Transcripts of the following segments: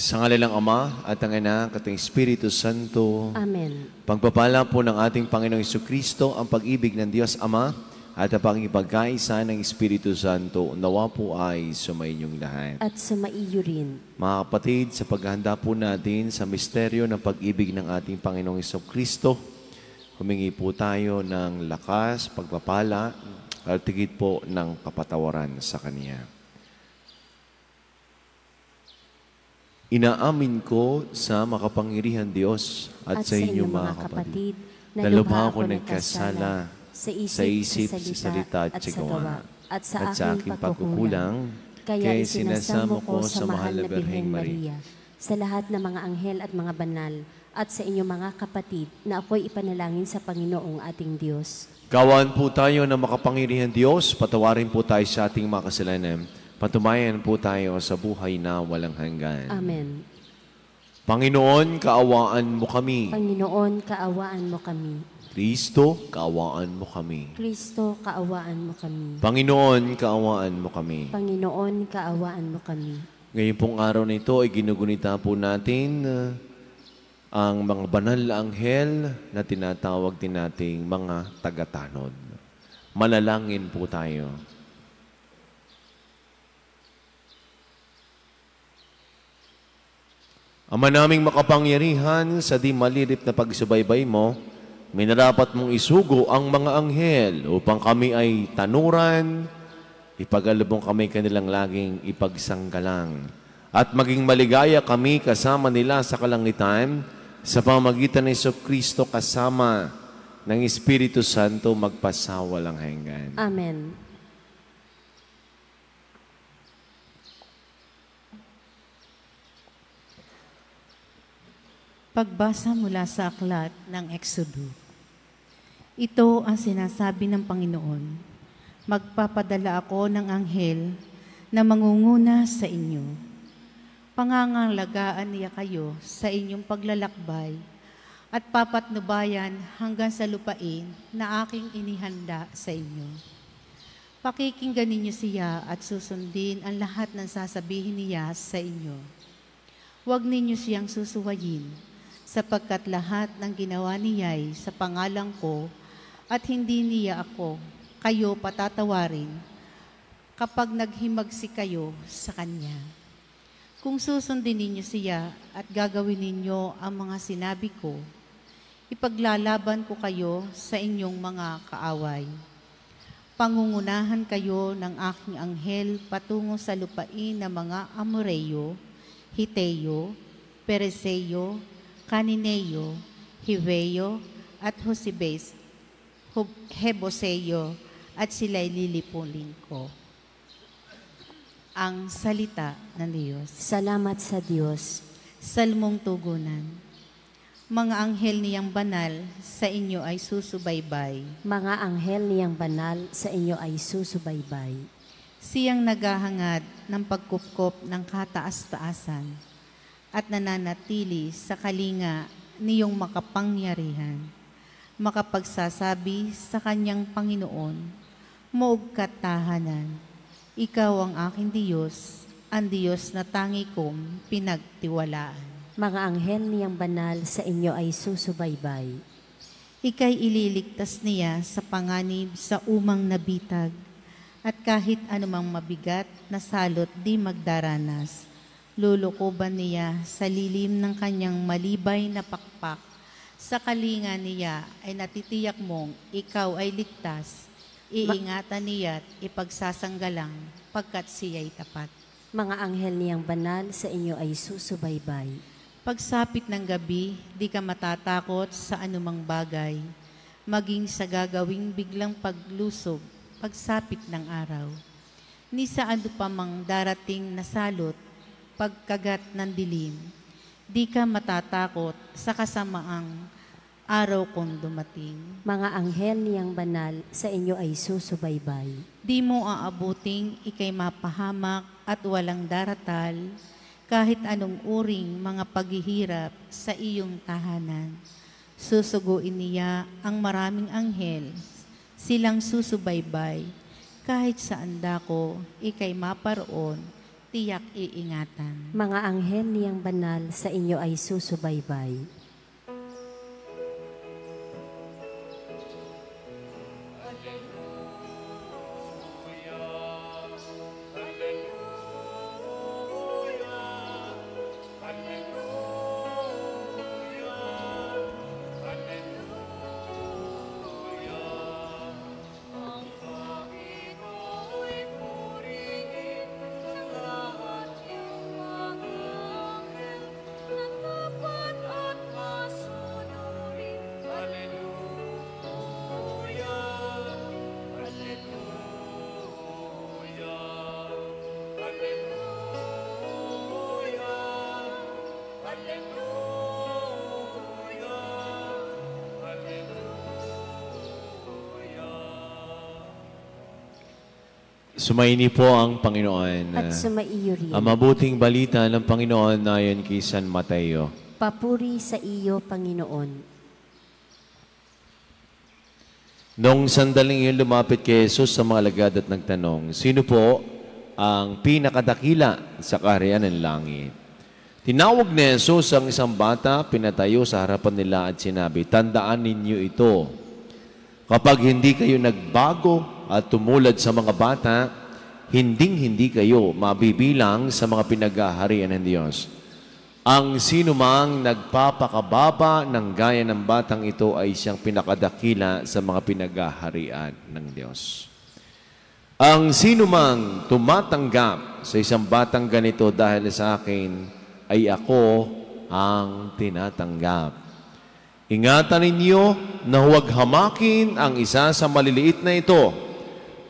Sa ngalan ng Ama at ng Anak at ng Espiritu Santo. Amen. Pagpapala po ng ating Panginoong Jesucristo, ang pag-ibig ng Diyos Ama at ang pangipagkaisa ng Espiritu Santo, nawa po ay sumainyong lahat. At sumaiyo rin. Mga kapatid, sa paghahanda po natin sa misteryo ng pag-ibig ng ating Panginoong Jesucristo, humingi po tayo ng lakas, pagpapala, at tigit po ng kapatawaran sa Kanya. Inaamin ko sa makapangyarihan Diyos at sa inyong mga kapatid na lubha ako nagkasala sa isip, sa salita at sa gawa at sa aking pagkukulang, kaya sinasamo ko sa mahal na Birheng Maria, sa lahat ng mga anghel at mga banal, at sa inyong mga kapatid na ako'y ipanalangin sa Panginoong ating Diyos. Gawaan po tayo ng makapangyarihan Diyos, patawarin po tayo sa ating mga kasalanan. Patumayan po tayo sa buhay na walang hanggan. Amen. Panginoon, kaawaan mo kami. Panginoon, kaawaan mo kami. Kristo, kaawaan mo kami. Kristo, kaawaan mo kami. Panginoon, kaawaan mo kami. Panginoon, kaawaan mo kami. Ngayon pong araw na ito ay ginugunita po natin ang mga banal na anghel na tinatawag din nating mga tagatanod. Manalangin po tayo. Ama naming makapangyarihan, sa di malilip na pagsubaybay mo, minarapat mong isugo ang mga anghel upang kami ay tanuran, ipagalubong kami kanilang laging ipagsanggalang, at maging maligaya kami kasama nila sa kalangitan sa pamamagitan ng Jesucristo kasama ng Espiritu Santo magpasawalang hanggan. Amen. Pagbasa mula sa aklat ng Exodo. Ito ang sinasabi ng Panginoon, magpapadala ako ng anghel na mangunguna sa inyo. Pangangalagaan niya kayo sa inyong paglalakbay at papatnubayan hanggang sa lupain na aking inihanda sa inyo. Pakikinggan ninyo siya at susundin ang lahat ng sasabihin niya sa inyo. Huwag ninyo siyang susuwayin, sapagkat lahat ng ginawa niya'y sa pangalan ko at hindi niya kayo patatawarin kapag naghimagsi kayo sa Kanya. Kung susundin ninyo siya at gagawin ninyo ang mga sinabi ko, ipaglalaban ko kayo sa inyong mga kaaway. Pangungunahan kayo ng aking anghel patungo sa lupain ng mga Amoreyo, Hiteo, Pereseo, Canineo, Hiveo, at Heboseo, at sila'y lilipulin ko. Ang salita ng Diyos. Salamat sa Diyos. Salmong tugunan. Mga anghel niyang banal, sa inyo ay susubaybay. Mga anghel niyang banal, sa inyo ay susubaybay. Siyang naghahangad ng pagkupkop ng kataas-taasan at nananatili sa kalinga niyong makapangyarihan, makapagsasabi sa kanyang Panginoon, Moog ka tahanan, ikaw ang aking Diyos, ang Diyos na tangi kong pinagtiwalaan. Mga anghel niyang banal, sa inyo ay susubaybay. Ika'y ililigtas niya sa panganib sa umang nabitag, at kahit anumang mabigat na salot di magdaranas, lulukuban niya sa lilim ng kanyang malibay na pakpak. Sa kalinga niya ay natitiyak mong ikaw ay ligtas. Iingatan niya at ipagsasanggalang pagkat siya'y tapat. Mga anghel niyang banal, sa inyo ay susubaybay. Pagsapit ng gabi, di ka matatakot sa anumang bagay, maging sa gagawing biglang paglusob, pagsapit ng araw. Ni sa ano pa mang darating na salot, pagkagat ng dilim, di ka matatakot sa kasamaang araw kung dumating. Mga anghel niyang banal, sa inyo ay susubaybay. Di mo aabuting ikay mapahamak at walang daratal, kahit anong uring mga paghihirap sa iyong tahanan. Susuguin niya ang maraming anghel, silang susubaybay, kahit saan dako ikay maparoon, tiyak iingatan. Mga anghel niyang banal, sa inyo ay susubaybay. Sumaini po ang Panginoon. At sumaiyo rin. Ang mabuting balita ng Panginoon na ayon kay San Mateo. Papuri sa iyo, Panginoon. Noong sandaling iyon lumapit kay Jesus sa mga alagad at nagtanong, sino po ang pinakadakila sa kaharian ng langit? Tinawag ni Jesus ang isang bata, pinatayo sa harapan nila at sinabi, tandaan ninyo ito. Kapag hindi kayo nagbago at tumulad sa mga bata, hindi kayo mabibilang sa mga pinagaharian ng Diyos. Ang sinumang nagpapakababa ng gaya ng batang ito ay siyang pinakadakila sa mga pinagaharian ng Diyos. Ang sinumang tumatanggap sa isang batang ganito dahil sa akin, ay ako ang tinatanggap. Ingatan ninyo na huwag hamakin ang isa sa maliliit na ito.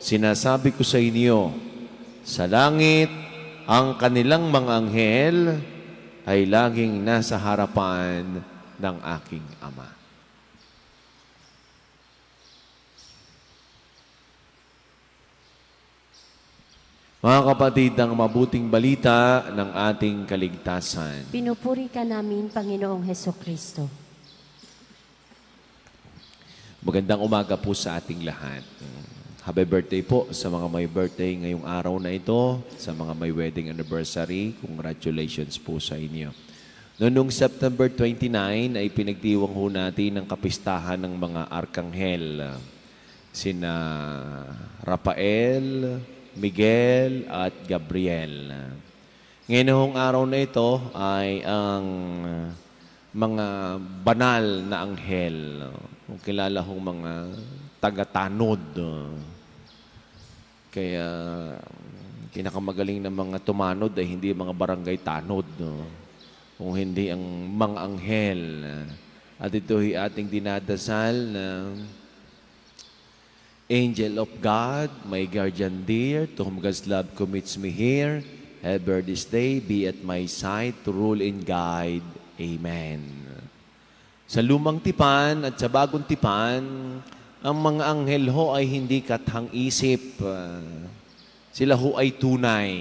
Sinasabi ko sa inyo, sa langit, ang kanilang mga anghel ay laging nasa harapan ng aking Ama. Mga kapatid, ang mabuting balita ng ating kaligtasan. Pinupuri ka namin, Panginoong Hesukristo. Magandang umaga po sa ating lahat. Happy birthday po sa mga may birthday ngayong araw na ito, sa mga may wedding anniversary. Congratulations po sa inyo. Noong September 29 ay pinagdiwang ho natin ang kapistahan ng mga arkanghel. Sina Rafael, Miguel at Gabriel. Ngayong araw na ito ay ang mga banal na anghel. Kung kilala hong mga taga-tanod. Kaya kinakamagaling ng mga tumanod ay hindi mga barangay tanod. Kung hindi ang mga anghel. At ito'y ating dinadasal na Angel of God, my guardian dear, to whom God's love commits me here, ever this day be at my side to rule and guide. Amen. Sa lumang tipan at sa bagong tipan, ang mga anghel ho ay hindi kathang-isip. Sila ho ay tunay.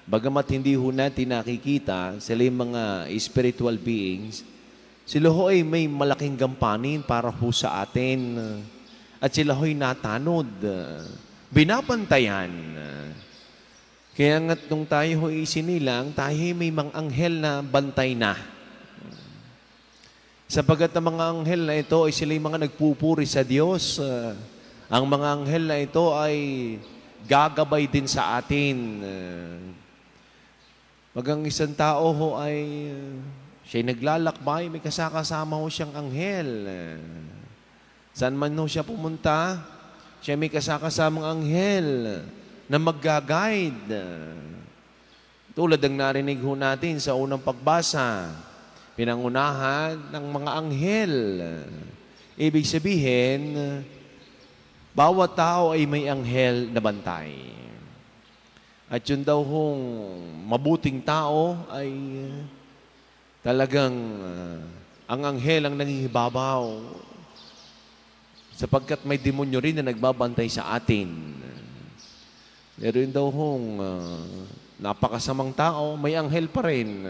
Bagamat hindi ho natin nakikita, sila yung mga spiritual beings, sila ho ay may malaking gampanin para ho sa atin. At sila ho'y natanod, binabantayan. Kaya nga't nung tayo ho'y isinilang, tayo'y may mga anghel na bantay na. Sapagat ang mga anghel na ito ay sila yung mga nagpupuri sa Diyos. Ang mga anghel na ito ay gagabay din sa atin. Pag ang isang tao ho ay siya'y naglalakbay, may kasakasama ho siyang anghel. Saan man ho siya pumunta, siya may kasakasamang anghel na mag-guide. Tulad ng narinig ho natin sa unang pagbasa, pinangunahan ng mga anghel. Ibig sabihin, bawat tao ay may anghel na bantay. At yun daw hong mabuting tao ay talagang ang anghel ang nangihibabaw. Sapagkat may demonyo rin na nagbabantay sa atin. Meron daw hong napakasamang tao, may anghel pa rin.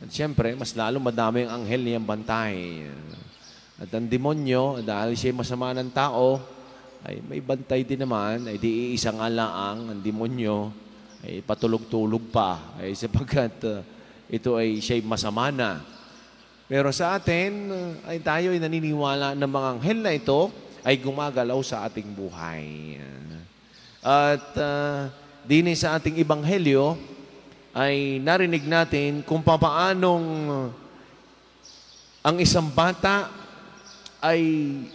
At siyempre, mas lalo madami ang anghel niyang bantay. At ang demonyo, dahil siya masama ng tao, ay may bantay din naman, ay di iisa nga laang ang demonyo, ay patulog-tulog pa ay sapagkat ito ay siya'y masama na. Pero sa atin ay tayo ay naniniwala na mga anghel na ito ay gumagalaw sa ating buhay. At din sa ating ebanghelyo ay narinig natin kung papaanong ang isang bata ay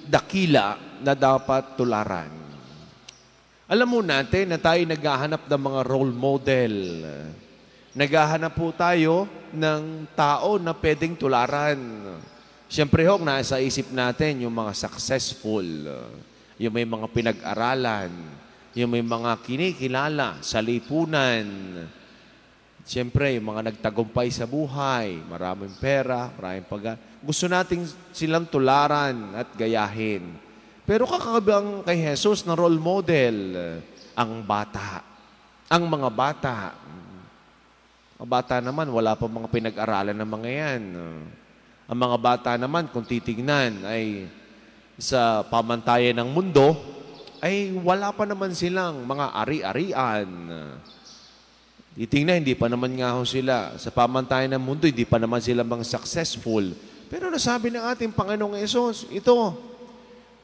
dakila na dapat tularan. Alam mo natin na tayo naghahanap ng mga role model. Naghahanap po tayo ng tao na pwedeng tularan. Siyempre ho, nasa isip natin yung mga successful, yung may mga pinag-aralan, yung may mga kinikilala sa lipunan. Siyempre, yung mga nagtagumpay sa buhay, maraming pera, maraming gusto nating silang tularan at gayahin. Pero kakabang kay Jesus na role model, ang bata. Ang mga bata. Ang bata naman, wala pa mga pinag-aralan ng mga yan. Ang mga bata naman, kung titignan, ay sa pamantayan ng mundo, ay wala pa naman silang mga ari-arian. Titingnan, hindi pa naman nga ho sila. Sa pamantayan ng mundo, hindi pa naman sila mga successful. Pero nasabi ng ating Panginoong Hesus, ito,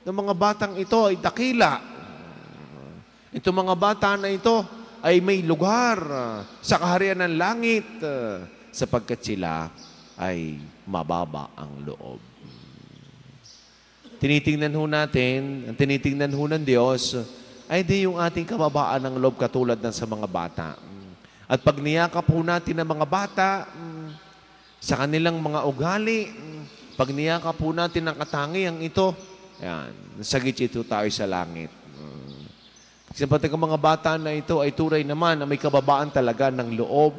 ng mga batang ito ay dakila. Ito mga bata na ito ay may lugar sa kaharian ng langit sapagkat sila ay mababa ang loob. Tinitingnan ho natin, ang tinitingnan ho ng Diyos ay di yung ating kababaan ng loob katulad ng sa mga bata. At pag niyakap ho natin ng mga bata sa kanilang mga ugali, pag niyakap ho natin ang katangiang ito, yan, sagit ito tayo sa langit. Kasi pati ang mga bata na ito ay turay naman na may kababaan talaga ng loob.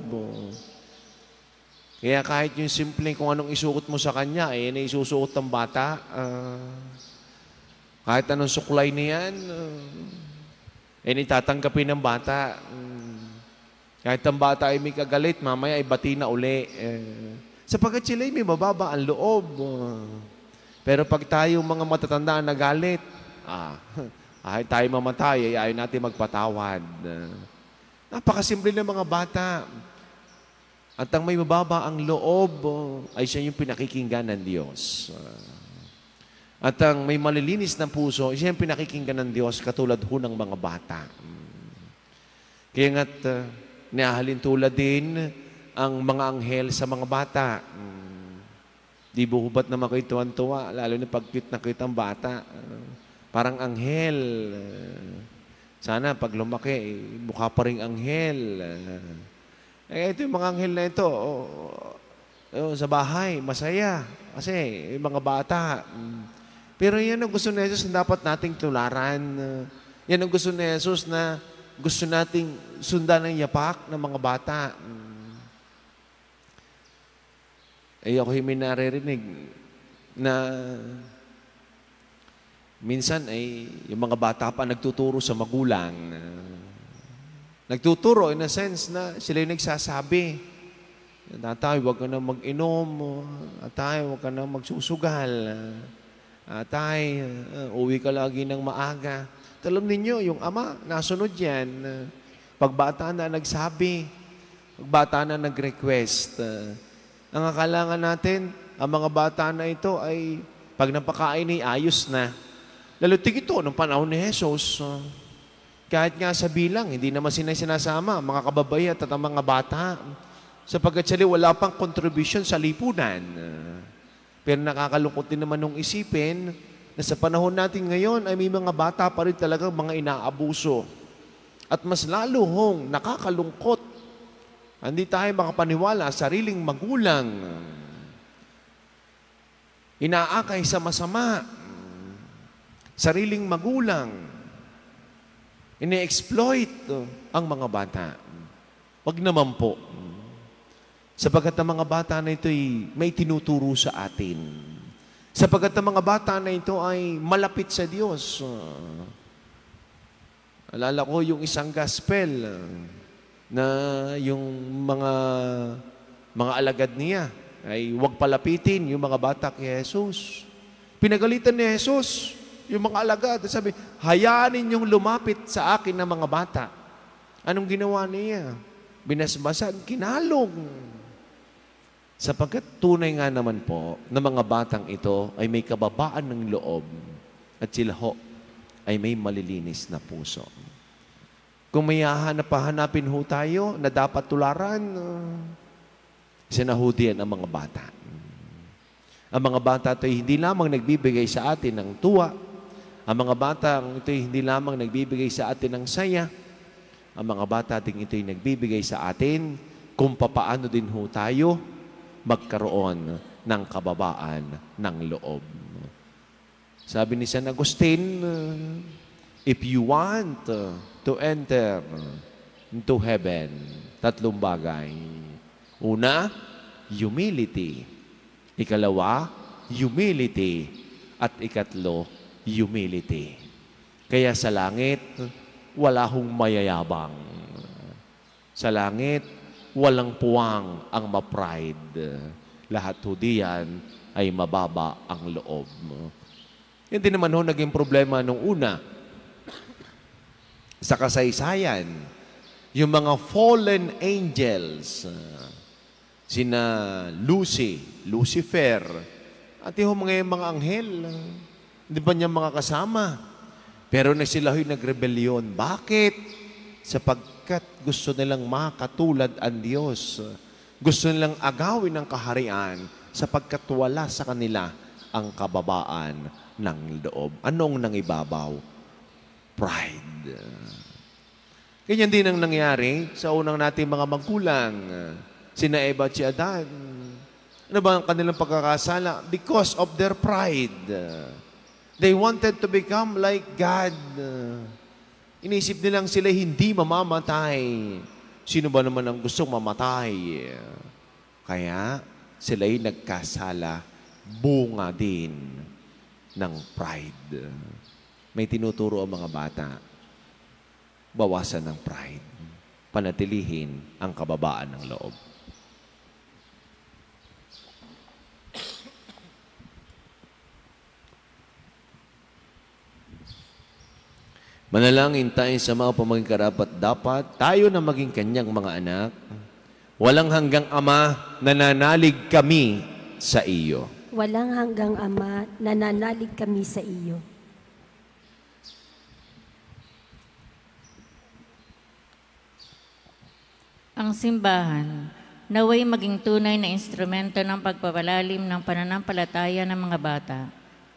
Kaya kahit yung simple kung anong isuot mo sa kanya, eh, na isusuot ng bata. Kahit anong suklay niyan, itatanggapin ng bata. Kahit ang bata ay may kagalit, mamaya ay bati na uli. Sapagkat sila ay may mababa ang loob. Pero pag tayo mga matatanda na galit, kahit tayo mamatay, ay ayaw natin magpatawad. Napakasimple ng mga bata. At ang may mababa ang loob, ay siya yung pinakikinggan ng Diyos. At ang may malilinis na puso, siya yung pinakikinggan ng Diyos katulad ho ng mga bata. Kaya nga't niahalin tulad din ang mga anghel sa mga bata. Di buhubat naman kayo tuwan-tuwa, lalo na pag-cute na cute ang bata. Parang anghel. Sana pag lumaki, mukha pa rin anghel. Ito yung mga anghel na ito, sa bahay, masaya. Kasi yung mga bata. Pero yan ang gusto ni Jesus na dapat nating tularan. Yan ang gusto ni Jesus na gusto nating sundan ng yapak ng mga bata. Ako may naririnig na minsan ay yung mga bata pa nagtuturo sa magulang. Nagtuturo in a sense na sila yung nagsasabi. Tatay, huwag ka na mag-inom. Tatay, huwag ka na magsusugal. Tatay, uwi ka lagi ng maaga. Alam ninyo, yung ama, nasunod yan. Pagbata na nagsabi, pagbata na nag-request. Ang akalangan natin, ang mga bata na ito ay pag napakain ay ayos na. Lalo tigito nung panahon ni Jesus. Kahit nga sa bilang, hindi naman sinasama, mga kababayat at ang mga bata. Sapagkat sila wala pang contribution sa lipunan. Pero nakakalungkot din naman nung isipin na sa panahon natin ngayon ay may mga bata pa rin talagang mga inaabuso. At mas lalo hong nakakalungkot. Hindi tayo makapaniwala, sariling magulang. Inaakay sa masama. Sariling magulang. Ine-exploit ang mga bata. Wag naman po. Sapagkat ang mga bata na ito ay may tinuturo sa atin. Sapagkat ang mga bata na ito ay malapit sa Diyos. Alala ko yung isang gospel na yung mga alagad niya ay huwag palapitin yung mga bata kay Jesus. Pinagalitan ni Jesus yung mga alagad. Sabi, hayaan ninyong lumapit sa akin ng mga bata. Anong ginawa niya? Binasbasan, kinalong. Sapagkat tunay nga naman po na mga batang ito ay may kababaan ng loob at sila ho ay may malilinis na puso. Kung may hahanap-hanapin ho tayo na dapat tularan, sinahudian ang mga bata. Ang mga bata ito ay hindi lamang nagbibigay sa atin ng tuwa. Ang mga bata ito ay hindi lamang nagbibigay sa atin ng saya. Ang mga bata ding ito ay nagbibigay sa atin kung papaano din ho tayo magkaroon ng kababaan ng loob. Sabi ni San Agustin, if you want to enter into heaven, 3 bagay. Una, humility. Ikalawa, humility. At ikatlo, humility. Kaya sa langit, wala hong mayayabang. Sa langit, walang puwang ang ma-pride. Lahat ho diyan ay mababa ang loob. Hindi naman ho naging problema nung una. Sa kasaysayan, yung mga fallen angels, sina Lucifer, at yung mga anghel, hindi ba niya mga kasama? Pero na sila ho'y nagrebelyon. Bakit? Sapagkat gusto nilang makatulad ang Diyos. Gusto nilang agawin ang kaharian sapagkat wala sa kanila ang kababaan ng loob. Anong nangibabaw? Pride. Ganyan din ang nangyari sa unang nating mga magulang. Sina Eva at si Adan. Ano ba ang kanilang pagkakasala? Because of their pride. They wanted to become like God. Inisip nilang sila hindi mamamatay. Sino ba naman ang gustong mamatay? Kaya sila'y nagkasala, bunga din ng pride. May tinuturo ang mga bata. Bawasan ng pride. Panatilihin ang kababaan ng loob. Manalangin tayo sa mga pamaging karapat-dapat, tayo na maging kanyang mga anak. Walang hanggang Ama, nananalig kami sa iyo. Walang hanggang Ama, nananalig kami sa iyo. Ang simbahan, naway maging tunay na instrumento ng pagpapalalim ng pananampalataya ng mga bata.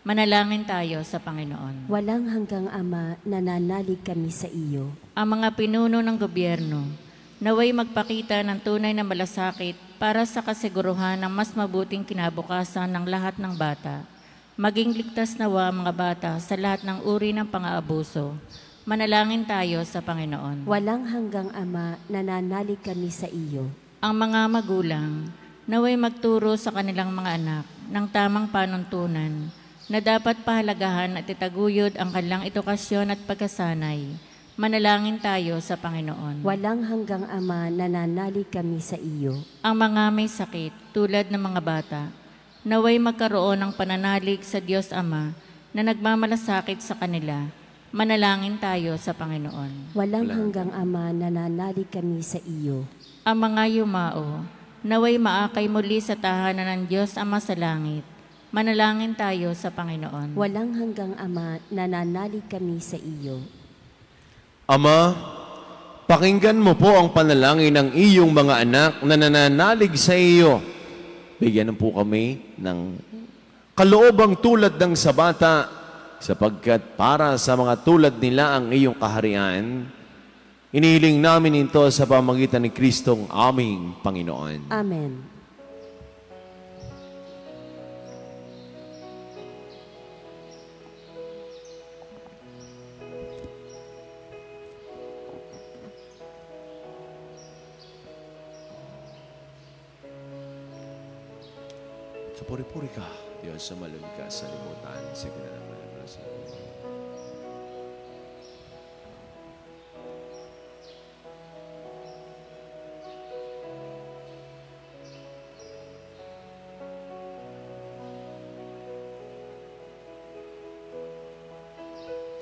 Manalangin tayo sa Panginoon. Walang hanggang Ama, nananalig kami sa iyo. Ang mga pinuno ng gobyerno, naway magpakita ng tunay na malasakit para sa kasiguruhan ng mas mabuting kinabukasan ng lahat ng bata. Maging ligtas nawa ang mga bata sa lahat ng uri ng pang-aabuso. Manalangin tayo sa Panginoon. Walang hanggang Ama, nananalig kami sa iyo. Ang mga magulang, naway magturo sa kanilang mga anak ng tamang panuntunan na dapat pahalagahan at itaguyod ang kanilang edukasyon at pagkasanay. Manalangin tayo sa Panginoon. Walang hanggang Ama, nananalig kami sa iyo. Ang mga may sakit, tulad ng mga bata, naway magkaroon ng pananalig sa Diyos Ama na nagmamalasakit sa kanila. Manalangin tayo sa Panginoon. Walang hanggang Ama, nananalig kami sa iyo. Ang mga yumao, naway maakay muli sa tahanan ng Diyos Ama sa langit. Manalangin tayo sa Panginoon. Walang hanggang Ama, nananalig kami sa iyo. Ama, pakinggan mo po ang panalangin ng iyong mga anak na nananalig sa iyo. Bigyan po kami ng kaloobang tulad ng sa bata, sapagkat para sa mga tulad nila ang iyong kaharian. Inihiling namin ito sa pamamagitan ni Kristong aming Panginoon. Amen. Kapuri-puri ka, Diyos, sa malamig ka sa limutan. Sige na naman sa iyo.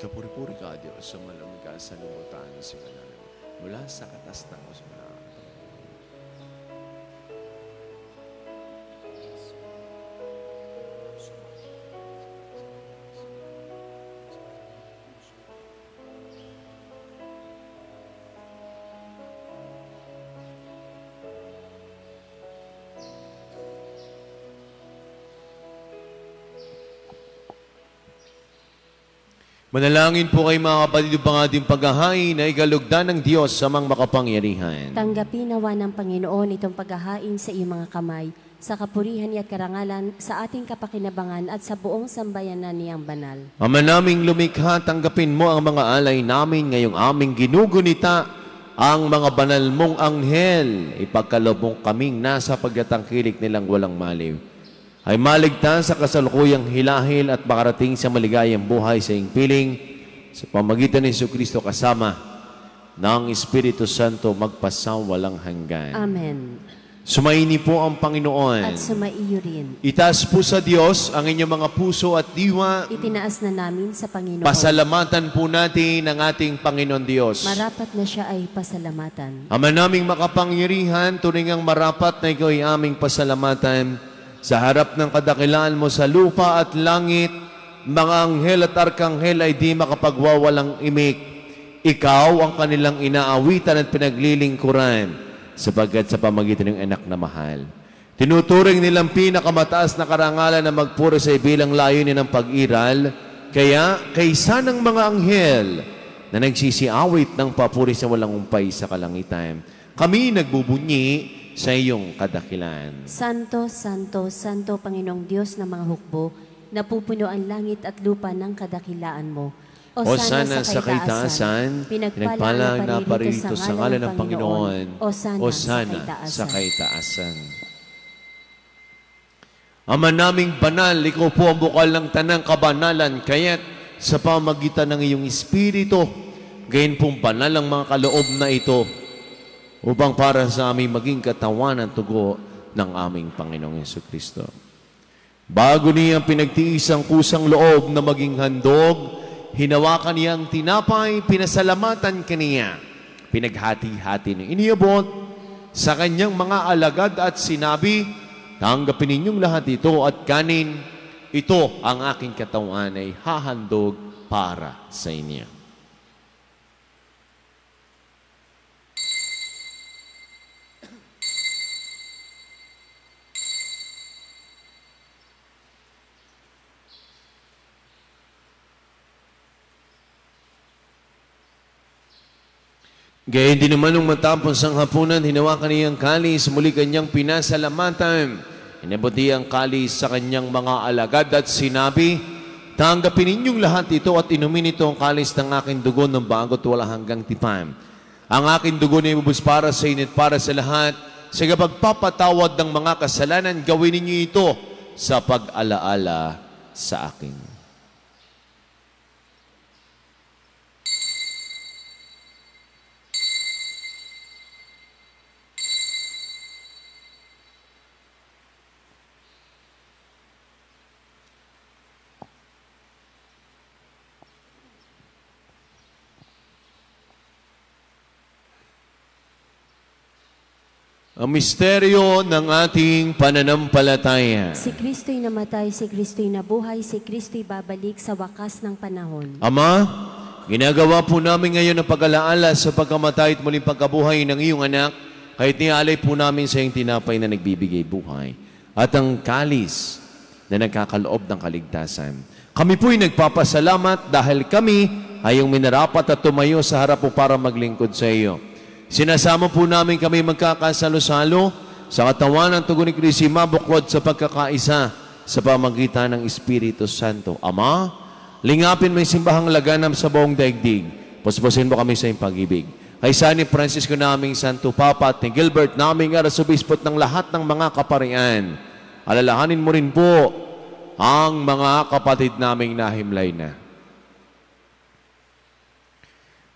Kapuri-puri ka, Diyos, sa malamig ka sa limutan. Sige na naman. mula sa katas-taos mo. Manalangin po kayo mga kapatid upang ating paghahain na ikalugdan ng Diyos sa mga makapangyarihan. Tanggapin nawa ng Panginoon itong paghahain sa iyong mga kamay, sa kapurihan at karangalan, sa ating kapakinabangan at sa buong sambayanan niyang banal. Ama naming lumikha, tanggapin mo ang mga alay namin ngayong aming ginugunita ang mga banal mong anghel. Ipagkaloob mong kaming nasa pagkatangkilik nilang walang maliw. Ay maligtas sa kasalukuyang hilahil at makarating sa maligayang buhay sa iyong piling sa pamagitan ni Jesucristo kasama ng Espiritu Santo magpasawalang hanggan. Amen. Sumaini po ang Panginoon. At sumaiyo rin. Itaas po sa Diyos ang inyong mga puso at diwa. Itinaas na namin sa Panginoon. Pasalamatan po natin ang ating Panginoon Diyos. Marapat na siya ay pasalamatan. Ama naming makapangyarihan, tunay ngang marapat na ikaw ay aming pasalamatan. Sa harap ng kadakilaan mo sa lupa at langit, mga anghel at arkanghel ay di makapagwawalang imik. Ikaw ang kanilang inaawitan at pinaglilingkuran, sapagkat sa pamagitan ng anak na mahal. Tinuturing nilang pinakamataas na karangalan na magpuri sa ibilang layunin ng pag-iral, kaya kaysa ng mga anghel na nagsisiawit ng papuri sa walang umpay sa kalangitan, kami nagbubunyi sa iyong kadakilan. Santo, Santo, Santo, Panginoong Diyos ng mga hukbo, napupuno ang langit at lupa ng kadakilaan mo. Osana sa kaitaasan, pinagpalang na parito sa ngalan ng Panginoon. Osana sa kaitaasan. Ama naming banal, ikaw po ang bukal ng tanang kabanalan, kaya't sa pamagitan ng iyong Espiritu, gayon pong banal ang mga kaloob na ito, upang para sa aming maging katawan at tugo ng aming Panginoong Jesucristo. Bago niyang pinagtiis ang kusang loob na maging handog, hinawakan niya ang tinapay, pinasalamatan kaniya, pinaghati-hati ng iniabot sa kanyang mga alagad at sinabi, tanggapin ninyong lahat ito at kanin, ito ang aking katawan ay hahandog para sa inyo. Gayun din naman nung matapos ang hapunan, hinawakan niyang kalis, muli kanyang pinasalamatan. Inabuti ang kalis sa kanyang mga alagad at sinabi, tanggapin ninyong lahat ito at inumin ito ang kalis ng aking dugo ng bago't wala hanggang tipan. Ang aking dugo na ibubus para sa inyo at para sa lahat. Sa pagpapatawad ng mga kasalanan, gawin ninyo ito sa pag-alaala sa akin. Ang misteryo ng ating pananampalataya. Si Kristo'y namatay, si Kristo'y nabuhay, si Kristo'y babalik sa wakas ng panahon. Ama, ginagawa po namin ngayon ang pag-alaala sa pagkamatay at muling pagkabuhay ng iyong anak, kahit nialay po namin sa iyong tinapay na nagbibigay buhay at ang kalis na nagkakaloob ng kaligtasan. Kami po'y nagpapasalamat dahil kami ay yung minarapat at tumayo sa harap po para maglingkod sa iyo. Sinasama po namin kami magkakasalo-salo sa katawan ng tugon ni Kristo, mabuklod sa pagkakaisa sa pamagitan ng Espiritu Santo. Ama, lingapin mo yung simbahang laganap sa buong daigdig. Puspusin mo kami sa iyong pag-ibig. Kaysa ni Francisco naming Santo Papa at ni Gilbert naming Arsobispot ng lahat ng mga kaparian, alalahanin mo rin po ang mga kapatid naming nahimlay na.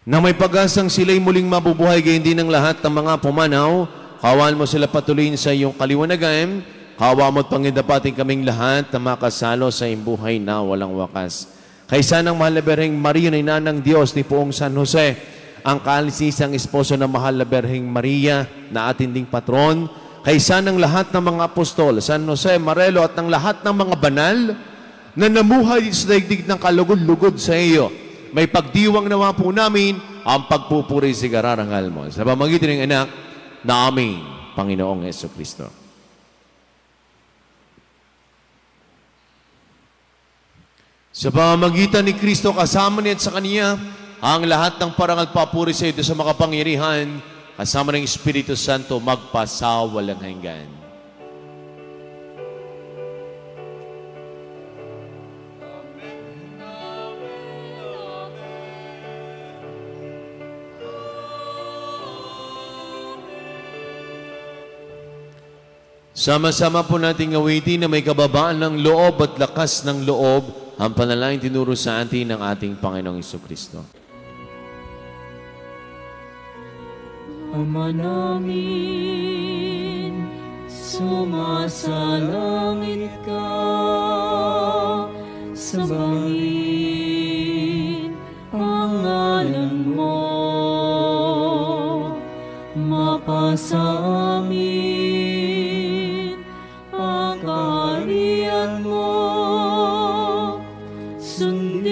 Na may pag-asang sila'y muling mabubuhay, gayon din ng lahat ng mga pumanaw. Kawan mo sila patuloyin sa iyong kaliwanagan. Kawa mo't pangindapating kaming lahat na makasalo sa iyong buhay na walang wakas. Kaysa ng mahal na Birheng Maria na ina ng Diyos ni Poong San Jose, ang kaalisisang esposo ng mahal na Berheng Maria na ating ding patron, kaysa ng lahat ng mga apostol, San Jose Marelo at ng lahat ng mga banal na namuhay sa daigdig ng kalugod-lugod sa iyo. May pagdiwang nawa po namin ang pagpupuri sa kararangal mo. Sa pamagitan ng anak na aming Panginoong Jesucristo. Sa pamamagitan ni Kristo, kasama niya at sa Kanya, ang lahat ng parangal papuri sa ito sa makapangyarihan, kasama ng Espiritu Santo, magpasawalang hanggan. Sama-sama po nating awitin na may kababaan ng loob at lakas ng loob ang panalangin tinuro sa atin ng ating Panginoong Jesucristo. Ama namin, sumasalangit ka, sambahin ang ngalan mo, mapasa amin ang kaharian mo, sundin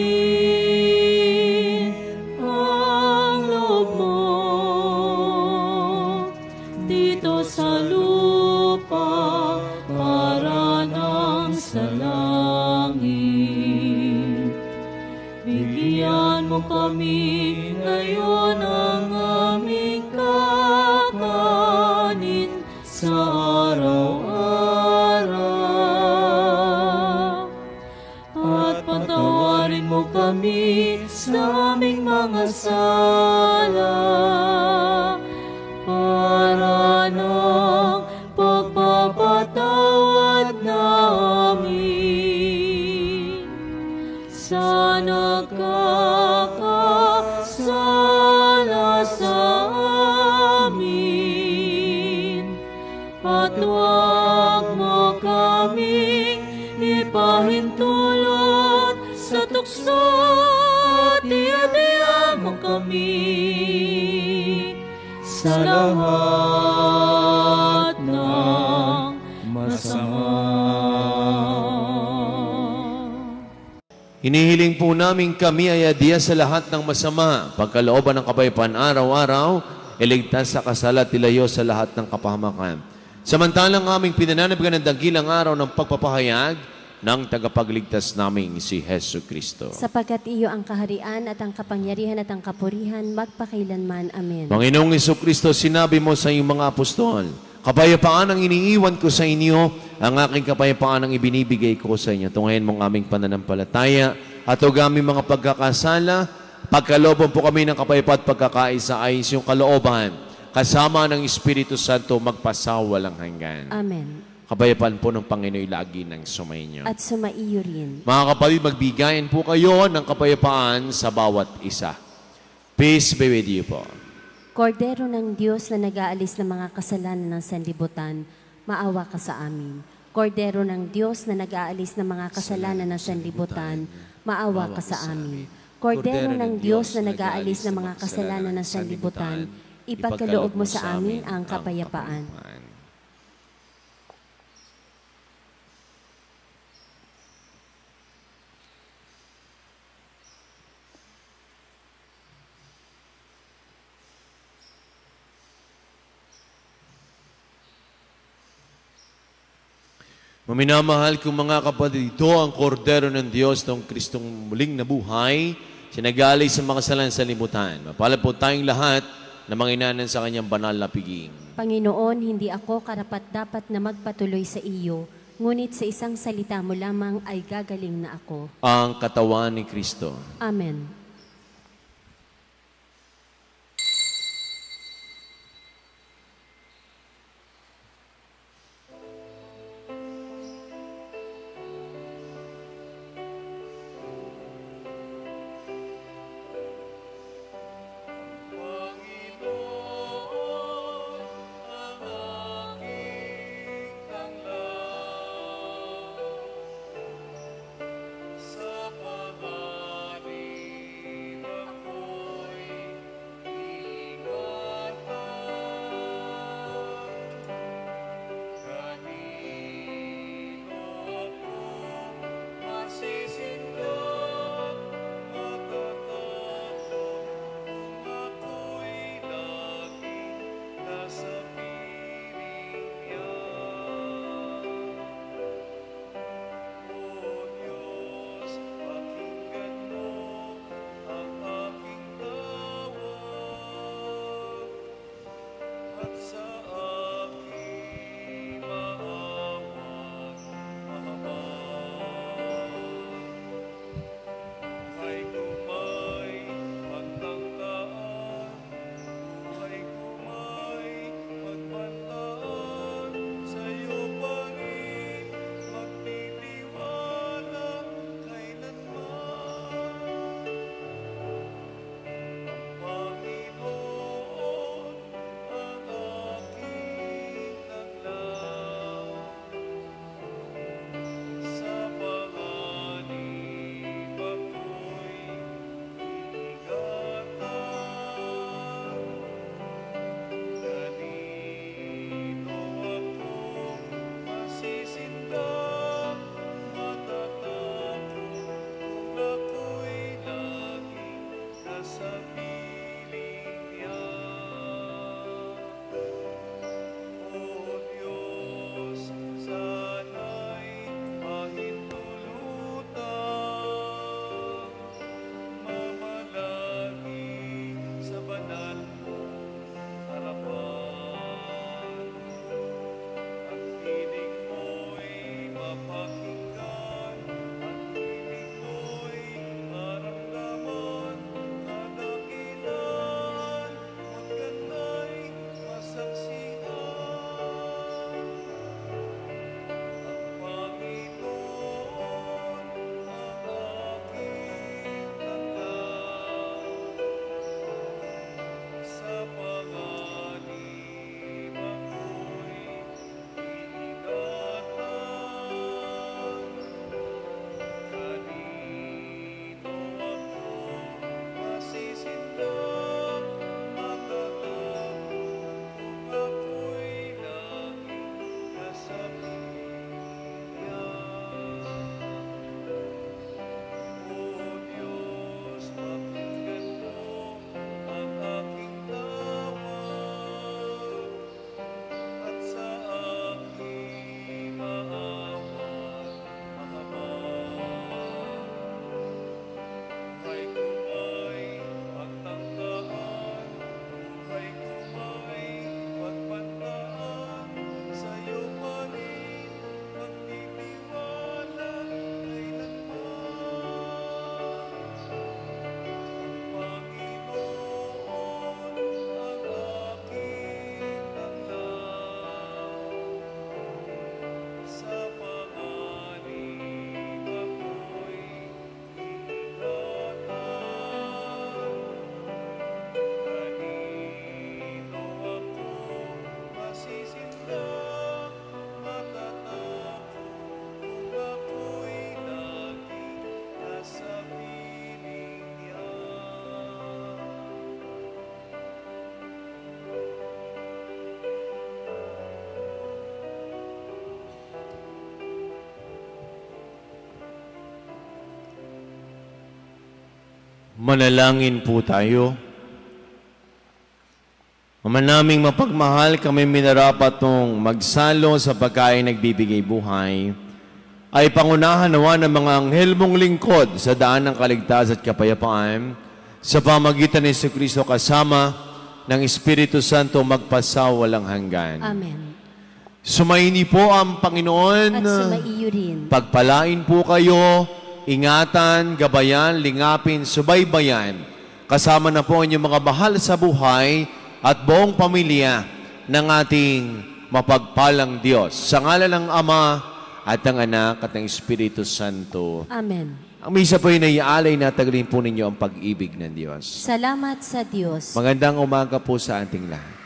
ang loob mo dito sa lupa para nang sa langit. Bigyan mo kami ngayon ang aming kakanin sa araw-araw, at patawarin mo kami sa aming mga sala para ng pagpapatawad namin sa nagkakasala sa amin, at huwag mo kaming ipahintulot sa tukso, at iadya mo kami sa lahat ng masama. Hinihiling po namin kami ay adya sa lahat ng masama, pagkalooban ng kapayapaan araw-araw, iligtas sa kasala at ilayo sa lahat ng kapahamakan. Samantalang aming pinananabigan ng dakilang araw ng pagpapahayag ng tagapagligtas naming si Hesu Kristo. Sapagkat iyo ang kaharian at ang kapangyarihan at ang kapurihan magpakailanman. Amen. Panginoong Hesu Kristo, sinabi mo sa iyong mga apostol, kapayapaan ang iniiwan ko sa inyo, ang aking kapayapaan ang ibinibigay ko sa inyo. Tungayin mong aming pananampalataya at huwag aming mga pagkakasala, pagkalooban po kami ng kapayapaan at pagkakaisa ay iyong kalooban, kasama ng Espiritu Santo magpasawalang hanggan. Amen. Kapayapaan po ng Panginoon lagi ng sumainyo. At sumaiyo rin. Mga kapatid, magbigayan po kayo ng kapayapaan sa bawat isa. Peace be with you po. Kordero ng Diyos na nag-aalis ng mga kasalanan ng sanlibutan, maawa ka sa amin. Kordero ng Diyos na nag-aalis ng mga kasalanan ng sanlibutan, maawa ka sa amin. Kordero ng Diyos na nag-aalis ng mga kasalanan ng sanlibutan, ipagkaloob mo sa amin ang kapayapaan. Maminamahal kong mga kapatid, ito ang kordero ng Diyos ng Kristong muling nabuhay, sinagali sa mga kasalanan sa libutan. Mapalad po tayong lahat na manginanan sa kanyang banal na piging. Panginoon, hindi ako karapat-dapat na magpatuloy sa iyo, ngunit sa isang salita mo lamang ay gagaling na ako. Ang katawan ni Kristo. Amen. Manalangin po tayo. Ama naming mapagmahal, kami minarapat nung magsalo sa pagkain nagbibigay buhay, ay pangunahan nawa ng mga anghel mong lingkod sa daan ng kaligtasan at kapayapaan, sa pamagitan ni Jesucristo kasama ng Espiritu Santo magpasawalang hanggan. Amen. Sumaini po ang Panginoon. At sumaiyo rin. Pagpalain po kayo, ingatan, gabayan, lingapin, subaybayan. Kasama na po ang inyong mga mahal sa buhay at buong pamilya ng ating mapagpalang Diyos. Sa ngalan ng Ama at ng Anak at ng Espiritu Santo. Amen. Ang misa po ay naiaalay na tagalin po ninyo ang pag-ibig ng Diyos. Salamat sa Diyos. Magandang umaga po sa ating lahat.